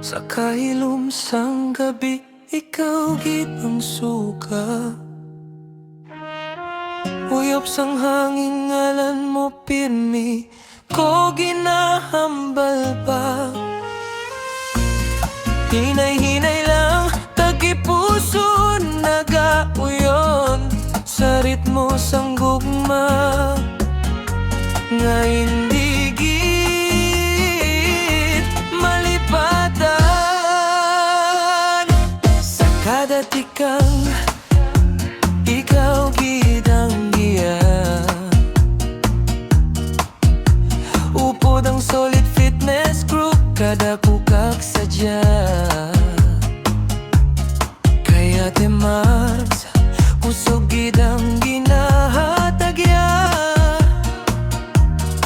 Sa kahilom sang gabi, ikaw gid ang suka. Uyop sang hangin ngalan mo pirmi, ko ginahambal pa. Hinay-hinay lang, tagi-puso nagauyon sa ritmo sang gugma. Nga hindi gid malipatan. Sa kada tikang, ikaw gid ang giya. Upod ang solid fitness group, kada kukak sadya. Kaya te Mars, kusog gid ang ginahatagya.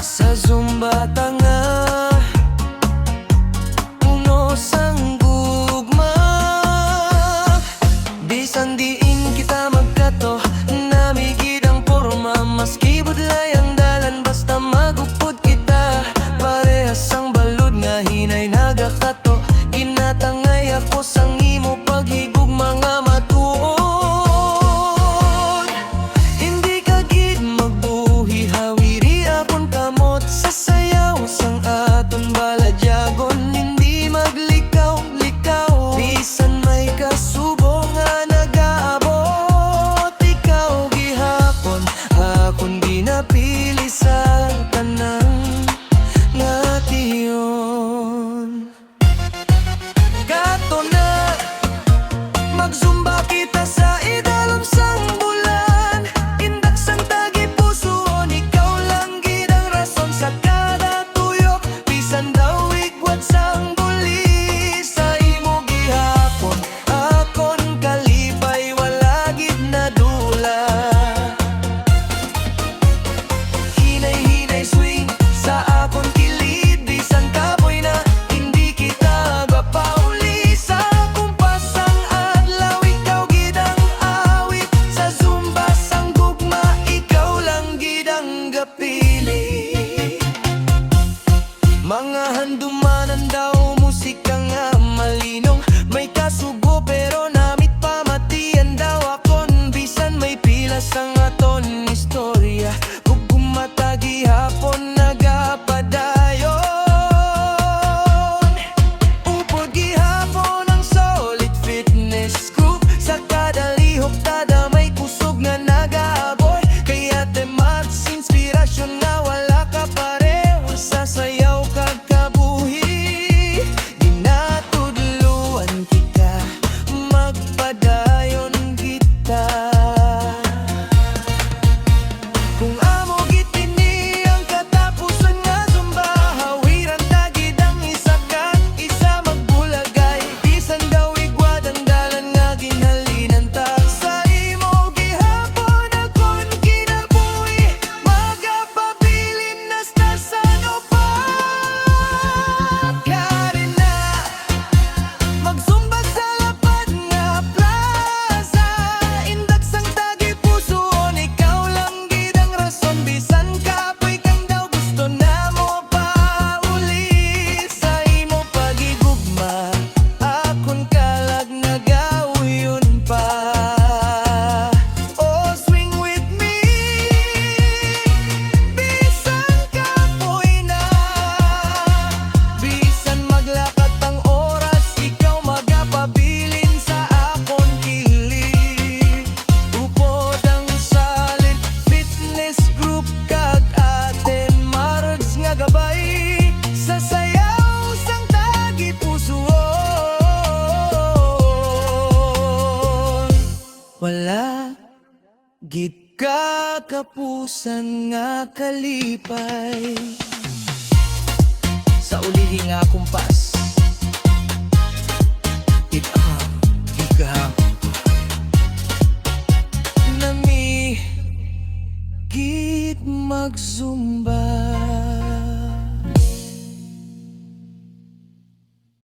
Sa Zumba tanga, puno sang gugma. Bisan diin kita magkato, namigid ang porma. Maski budlay ang dalan, basta magupod kita. Parehas ang balod nga hinay nagakato. Ginatangay ako sang imo paghigug mga matuod. Hindi ka gid magbuhi, hawiri akong kamot. Sa sayaw sang aton baladyagon, hindi maglikaw-likaw. Bisan may kasubo nga nag-aabot, ikaw gihapon akong ginapili sa tanang ngation. Kato na, mag-zumba kita sa idalom sang bulan. Indak sang tagi-pusoon, ikaw lang gid ang rason sa kada tuyok. Bisan daw igwat sang buli, sa imo gihapon akon kalipay, wala gid nadula. Hinay-hinay swing sa akon kilid, bisan kapoy na hindi kita gapauli. Sa kumpasang adlaw, ikaw gid ang awit. Sa Zumba sang gugma, ikaw lang gid ang gapili. Mga handumanan daw, musika nga malinong. May kasugo pero namit pamatian daw akon. Bisan may pila sang aton istorya, gugma tagihapon nagapadayon. Upod gihapon ang solid fitness group, sa kada lihok tada may kusog nga nag-aaboy. Kaya te Mars, inspirasyon na wala ka pareho. Sa sayaw kag kabuhi, ginatudluan kita, magpadayon kita. Kung amo gid kini ang katapusan nga Zumba, hawiran tagid ang isa kag isa magbulagay. Bisan daw igwad ang dalan nga ginhalinan ta. Sa imo gihapon akon kinabuhi, magapabilin nas tasan upat. Kari na, mag-zumba sa lapad nga plaza. Indak sang tagi-pusoon, ikaw lang gid ang rason. Bisan kapoy kang daw, gusto na mo pauli. Sa imo pagigugma, akon kalag nagauyon pa. Oh, swing with me, bisan kapoy na. Bisan maglakat ang oras, ikaw magapabilin sa akon kilid. Upod ang solid fitness group, kag ate Mars nga gabay. Sa sayaw sang tagi-pusoon, wala gid ka kapusan nga kalipay. Sa ulihi nga kumpas,